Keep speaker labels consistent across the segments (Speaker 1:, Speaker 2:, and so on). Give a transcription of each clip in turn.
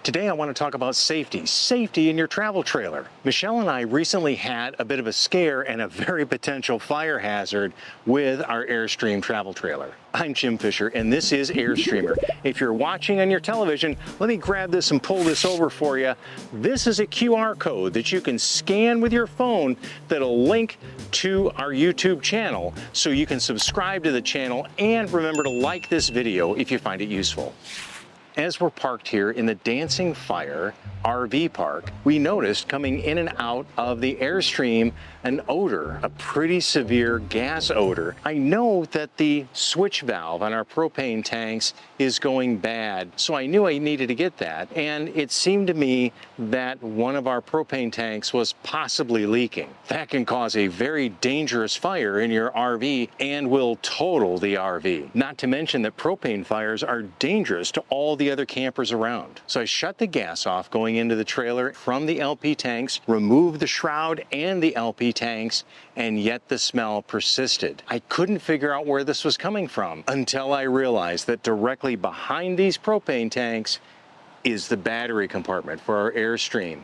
Speaker 1: Today I want to talk about safety in your travel trailer. Michelle and I recently had a bit of a scare and a very potential fire hazard with our Airstream travel trailer. I'm Jim Fisher and this is Airstreamer. If you're watching on your television, let me grab this and pull this over for you. This is a QR code that you can scan with your phone that'll link to our YouTube channel so you can subscribe to the channel and remember to like this video if you find it useful. As we're parked here in the Dancing Fire RV park, we noticed coming in and out of the Airstream an odor, a pretty severe gas odor. I know that the switch valve on our propane tanks is going bad, so I knew I needed to get that. And it seemed to me that one of our propane tanks was possibly leaking. That can cause a very dangerous fire in your RV and will total the RV. Not to mention that propane fires are dangerous to all the other campers around. So I shut the gas off going into the trailer from the LP tanks, removed the shroud and the LP tanks, and yet the smell persisted. I couldn't figure out where this was coming from until I realized that directly behind these propane tanks is the battery compartment for our Airstream.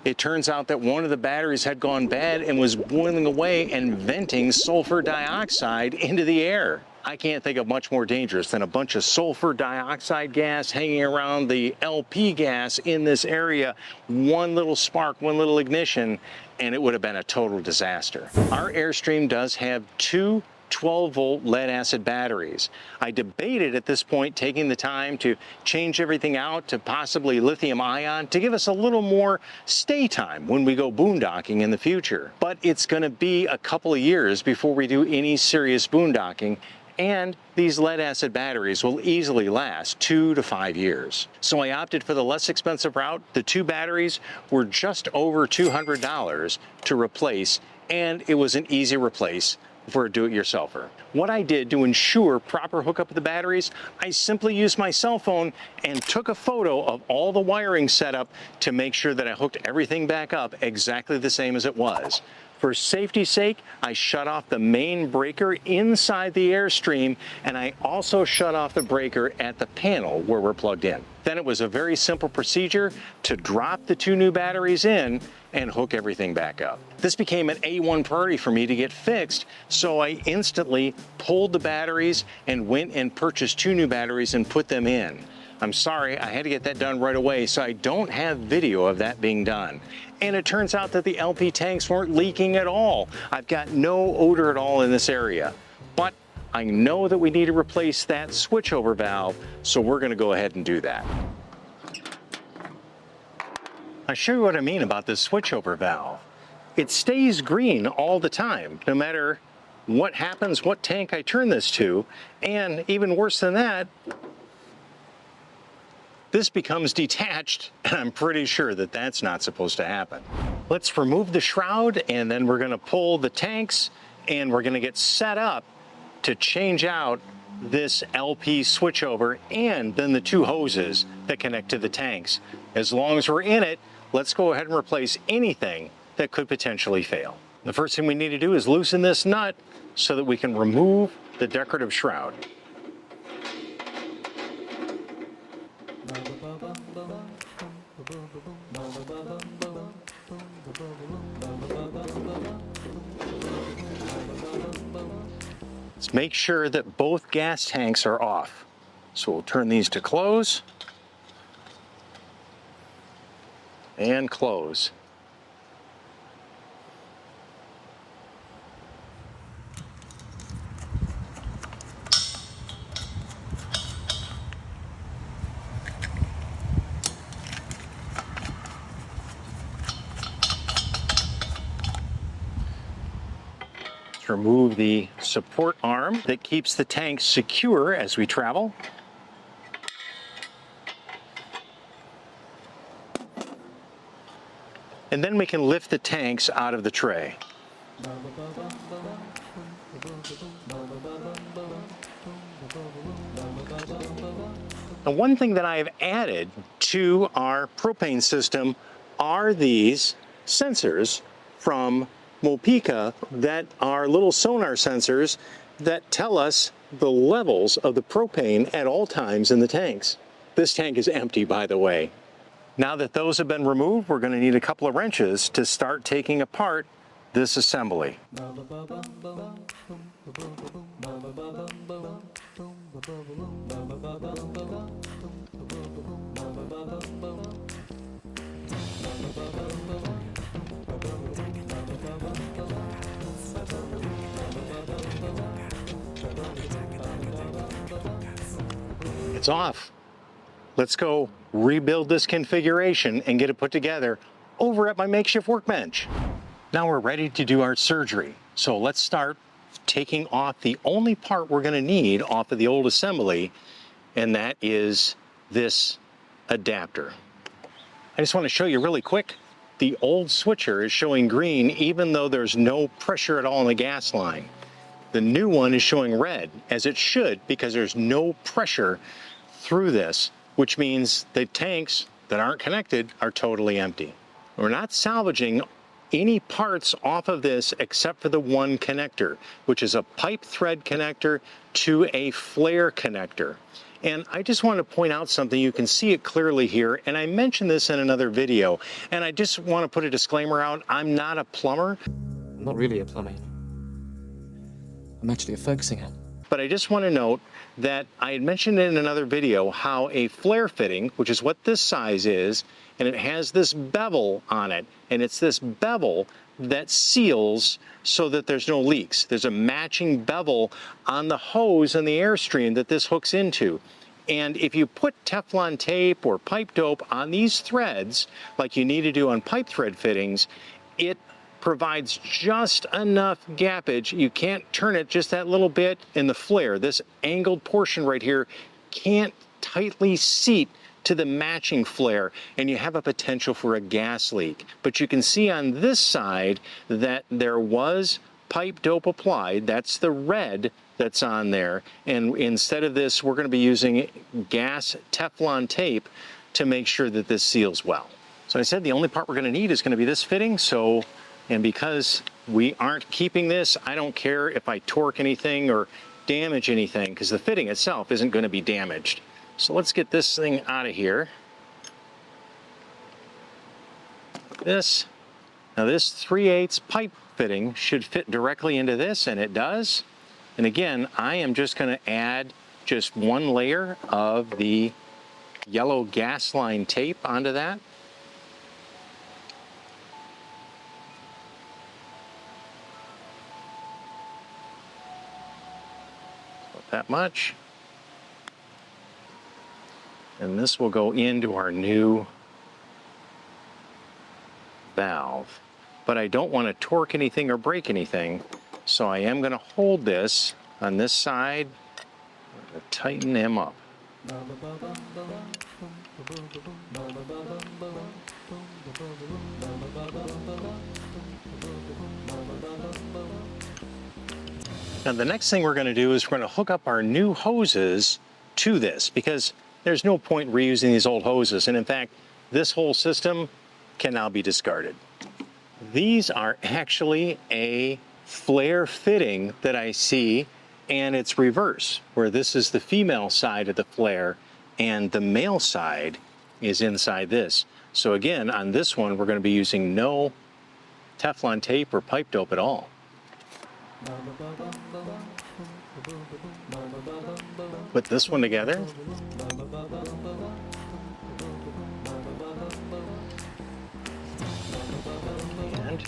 Speaker 1: It turns out that one of the batteries had gone bad and was boiling away and venting sulfur dioxide into the air. I can't think of much more dangerous than a bunch of sulfur dioxide gas hanging around the LP gas in this area. One little spark, one little ignition, and it would have been a total disaster. Our Airstream does have two 12-volt lead acid batteries. I debated at this point taking the time to change everything out to possibly lithium ion to give us a little more stay time when we go boondocking in the future. But it's going to be a couple of years before we do any serious boondocking, and these lead acid batteries will easily last 2 to 5 years. So I opted for the less expensive route. The two batteries were just over $200 to replace, and it was an easy replace for a do-it-yourselfer. What I did to ensure proper hookup of the batteries, I simply used my cell phone and took a photo of all the wiring setup to make sure that I hooked everything back up exactly the same as it was. For safety's sake, I shut off the main breaker inside the Airstream, and I also shut off the breaker at the panel where we're plugged in. Then it was a very simple procedure to drop the two new batteries in and hook everything back up. This became an A1 priority for me to get fixed, so I instantly pulled the batteries and went and purchased two new batteries and put them in. I'm sorry, I had to get that done right away, so I don't have video of that being done. And it turns out that the LP tanks weren't leaking at all. I've got no odor at all in this area. But I know that we need to replace that switchover valve, so we're gonna go ahead and do that. I'll show you what I mean about this switchover valve. It stays green all the time, no matter what happens, what tank I turn this to, and even worse than that, this becomes detached, and I'm pretty sure that that's not supposed to happen. Let's remove the shroud, and then we're gonna pull the tanks, and we're gonna get set up to change out this LP switchover and then the two hoses that connect to the tanks. As long as we're in it, let's go ahead and replace anything that could potentially fail. The first thing we need to do is loosen this nut so that we can remove the decorative shroud. Let's make sure that both gas tanks are off. So we'll turn these to close and close. Remove the support arm that keeps the tank secure as we travel. And then we can lift the tanks out of the tray. Now, one thing that I have added to our propane system are these sensors from Mopika that are little sonar sensors that tell us the levels of the propane at all times in the tanks. This tank is empty, by the way. Now that those have been removed, we're going to need a couple of wrenches to start taking apart this assembly. It's off. Let's go rebuild this configuration and get it put together over at my makeshift workbench. Now we're ready to do our surgery. So let's start taking off the only part we're going to need off of the old assembly, and that is this adapter. I just want to show you really quick. The old switcher is showing green even though there's no pressure at all in the gas line. The new one is showing red, as it should, because there's no pressure through this, which means the tanks that aren't connected are totally empty. We're not salvaging any parts off of this except for the one connector, which is a pipe thread connector to a flare connector. And I just want to point out something. You can see it clearly here, and I mentioned this in another video, and I just want to put a disclaimer out. I'm not a plumber.
Speaker 2: I'm not really a plumber. I'm actually a focusing hand.
Speaker 1: But I just want to note that I had mentioned in another video how a flare fitting, which is what this size is, and it has this bevel on it, and it's this bevel that seals so that there's no leaks. There's a matching bevel on the hose and the Airstream that this hooks into. And if you put Teflon tape or pipe dope on these threads, like you need to do on pipe thread fittings, it provides just enough gappage. You can't turn it just that little bit in the flare. This angled portion right here can't tightly seat to the matching flare, and you have a potential for a gas leak. But you can see on this side that there was pipe dope applied. That's the red that's on there. And instead of this, we're going to be using gas Teflon tape to make sure that this seals well. So I said the only part we're going to need is going to be this fitting. And because we aren't keeping this, I don't care if I torque anything or damage anything, because the fitting itself isn't going to be damaged. So let's get this thing out of here. Now this 3/8 pipe fitting should fit directly into this, and it does. And again, I am just going to add just one layer of the yellow gas line tape onto that. That much. And this will go into our new valve. But I don't want to torque anything or break anything, so I am going to hold this on this side and tighten them up. Now the next thing we're going to do is we're going to hook up our new hoses to this, because there's no point reusing these old hoses, and in fact this whole system can now be discarded. These are actually a flare fitting that I see, and it's reverse, where this is the female side of the flare and the male side is inside this. So again, on this one we're going to be using no Teflon tape or pipe dope at all. Put this one together. And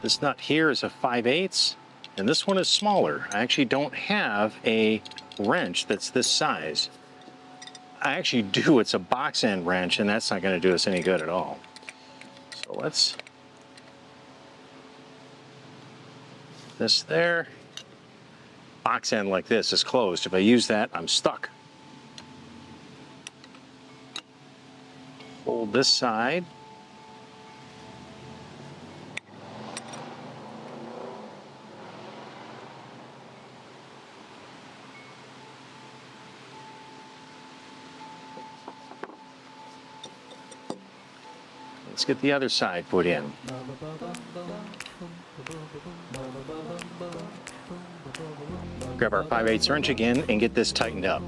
Speaker 1: this nut here is a 5/8, and this one is smaller. I actually don't have a wrench that's this size. I actually do. It's a box end wrench, and that's not going to do us any good at all. So let's this there. Box end like this is closed. If I use that, I'm stuck. Hold this side. Let's get the other side put in. Grab our 5/8 wrench again and get this tightened up.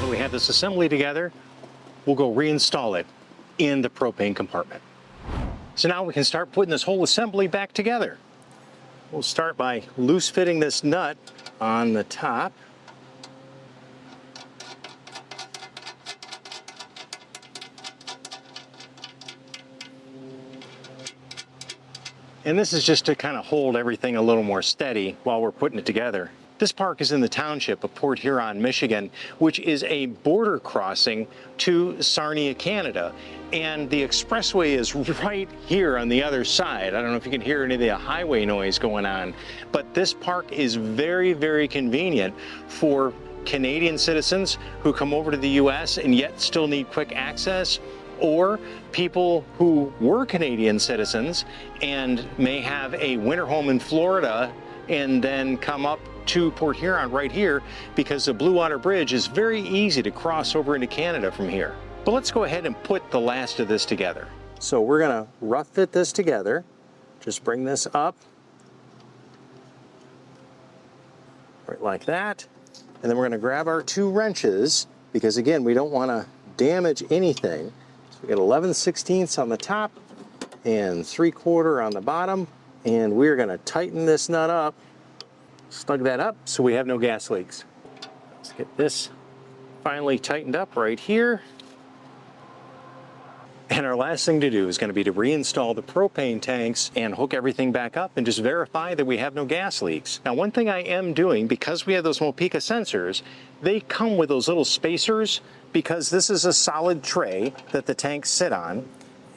Speaker 1: that we have this assembly together, we'll go reinstall it in the propane compartment. So now we can start putting this whole assembly back together. We'll start by loose fitting this nut on the top. And this is just to kind of hold everything a little more steady while we're putting it together. This park is in the township of Port Huron, Michigan, which is a border crossing to Sarnia, Canada. And the expressway is right here on the other side. I don't know if you can hear any of the highway noise going on, but this park is very, very convenient for Canadian citizens who come over to the US and yet still need quick access, or people who were Canadian citizens and may have a winter home in Florida and then come up to Port Huron right here, because the Blue Water Bridge is very easy to cross over into Canada from here. But let's go ahead and put the last of this together. So we're gonna rough fit this together. Just bring this up, right like that. And then we're gonna grab our 2 wrenches, because again, we don't wanna damage anything. So we got 11/16 on the top and 3/4 on the bottom. And we're gonna tighten this nut up, snug that up so we have no gas leaks. Let's get this finally tightened up right here. And our last thing to do is going to be to reinstall the propane tanks and hook everything back up and just verify that we have no gas leaks. Now, one thing I am doing, because we have those Mopica sensors, they come with those little spacers, because this is a solid tray that the tanks sit on.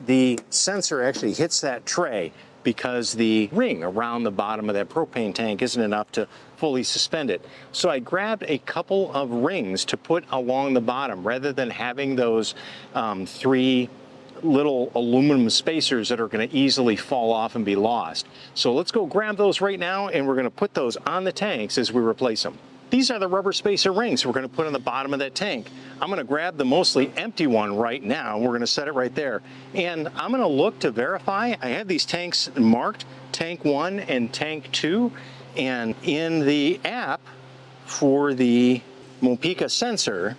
Speaker 1: The sensor actually hits that tray because the ring around the bottom of that propane tank isn't enough to fully suspend it. So I grabbed a couple of rings to put along the bottom rather than having those 3 little aluminum spacers that are going to easily fall off and be lost. So let's go grab those right now, and we're going to put those on the tanks as we replace them. These are the rubber spacer rings we're going to put on the bottom of that tank. I'm going to grab the mostly empty one right now. We're going to set it right there. And I'm going to look to verify. I have these tanks marked, tank 1 and tank 2. And in the app for the Mopica sensor,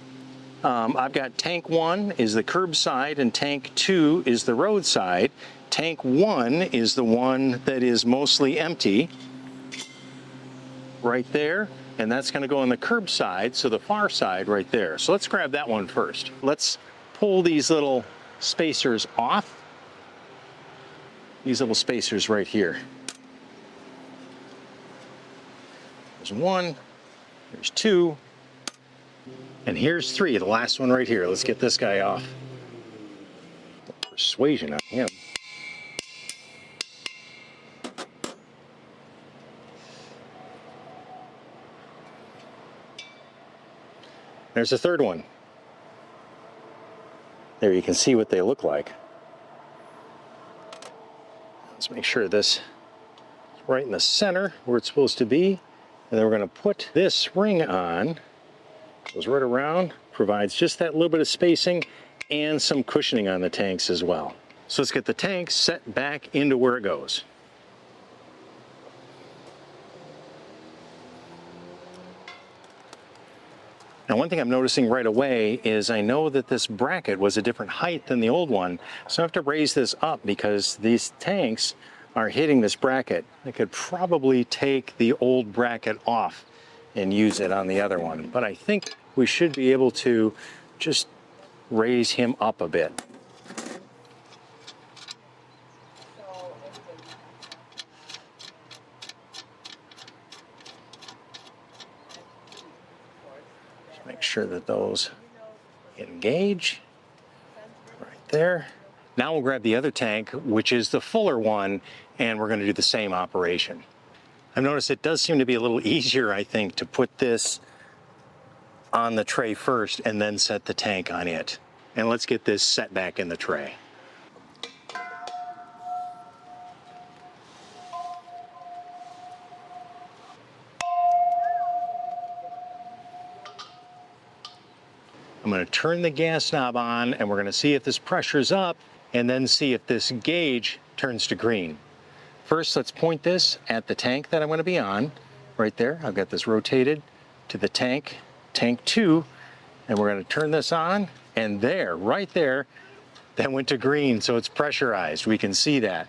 Speaker 1: I've got tank 1 is the curbside and tank 2 is the roadside. Tank 1 is the one that is mostly empty right there. And that's going to go on the curbside, so the far side right there. So let's grab that one first. Let's pull these little spacers off. These little spacers right here. There's 1, there's 2, and here's 3, the last one right here. Let's get this guy off. Persuasion on him. There's the 3rd one. There you can see what they look like. Let's make sure this is right in the center where it's supposed to be. And then we're going to put this ring on. Goes right around, provides just that little bit of spacing and some cushioning on the tanks as well. So let's get the tank set back into where it goes. Now, one thing I'm noticing right away is I know that this bracket was a different height than the old one, so I have to raise this up because these tanks are hitting this bracket. I could probably take the old bracket off and use it on the other one, but I think we should be able to just raise him up a bit. Make sure that those engage right there. Now we'll grab the other tank, which is the fuller one, and we're going to do the same operation. I've noticed it does seem to be a little easier, I think, to put this on the tray first and then set the tank on it. And let's get this set back in the tray. I'm going to turn the gas knob on, and we're going to see if this pressure's up and then see if this gauge turns to green. First, let's point this at the tank that I'm going to be on right there. I've got this rotated to the tank, tank 2, And we're going to turn this on, and there, right there, that went to green, so it's pressurized. We can see that.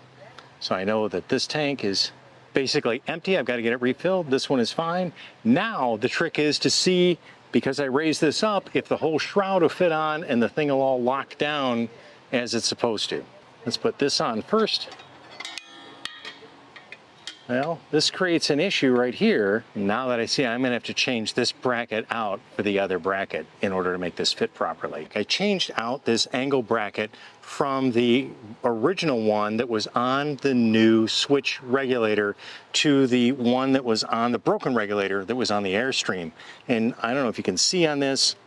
Speaker 1: So I know that this tank is basically empty. I've got to get it refilled. This one is fine. Now the trick is to see, because I raised this up, if the whole shroud will fit on and the thing will all lock down as it's supposed to. Let's put this on first. Well, this creates an issue right here. Now that I see, I'm gonna have to change this bracket out for the other bracket in order to make this fit properly. I changed out this angle bracket from the original one that was on the new switch regulator to the one that was on the broken regulator that was on the Airstream. And I don't know if you can see on this,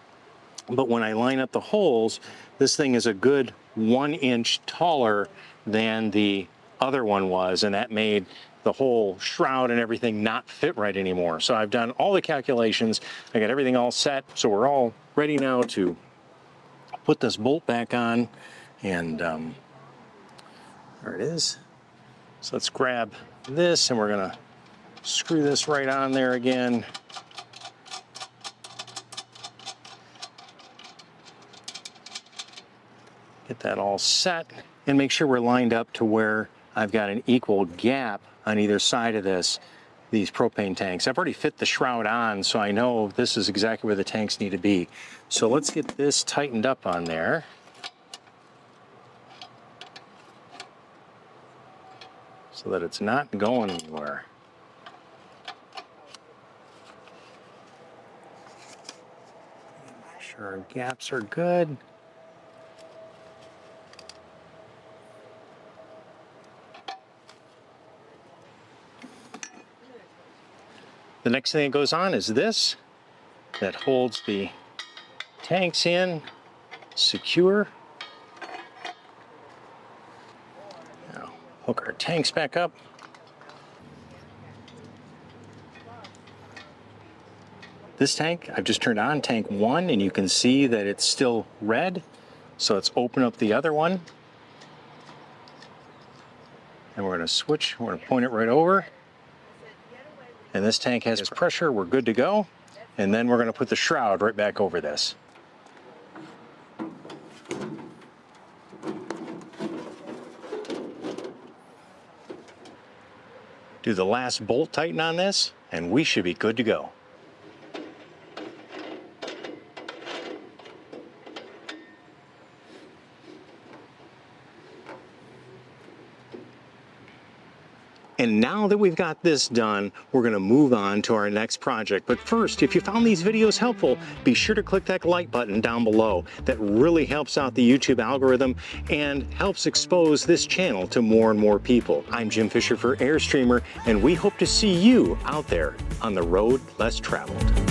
Speaker 1: but when I line up the holes, this thing is a good 1 inch taller than the other one was, and that made the whole shroud and everything not fit right anymore. So I've done all the calculations, I got everything all set, so we're all ready now to put this bolt back on, and there it is. So let's grab this, and we're gonna screw this right on there again. Get that all set, and make sure we're lined up to where I've got an equal gap on either side of these propane tanks. I've already fit the shroud on, so I know this is exactly where the tanks need to be. So let's get this tightened up on there. So that it's not going anywhere. Make sure our gaps are good. The next thing that goes on is this, that holds the tanks in secure. Now, hook our tanks back up. This tank, I've just turned on tank 1, and you can see that it's still red. So let's open up the other one. And we're gonna switch, we're gonna point it right over. And this tank has pressure, we're good to go. And then we're gonna put the shroud right back over this. Do the last bolt tighten on this, and we should be good to go. And now that we've got this done, we're going to move on to our next project. But first, if you found these videos helpful, be sure to click that like button down below. That really helps out the YouTube algorithm and helps expose this channel to more and more people. I'm Jim Fisher for Airstreamer, and we hope to see you out there on the road less traveled.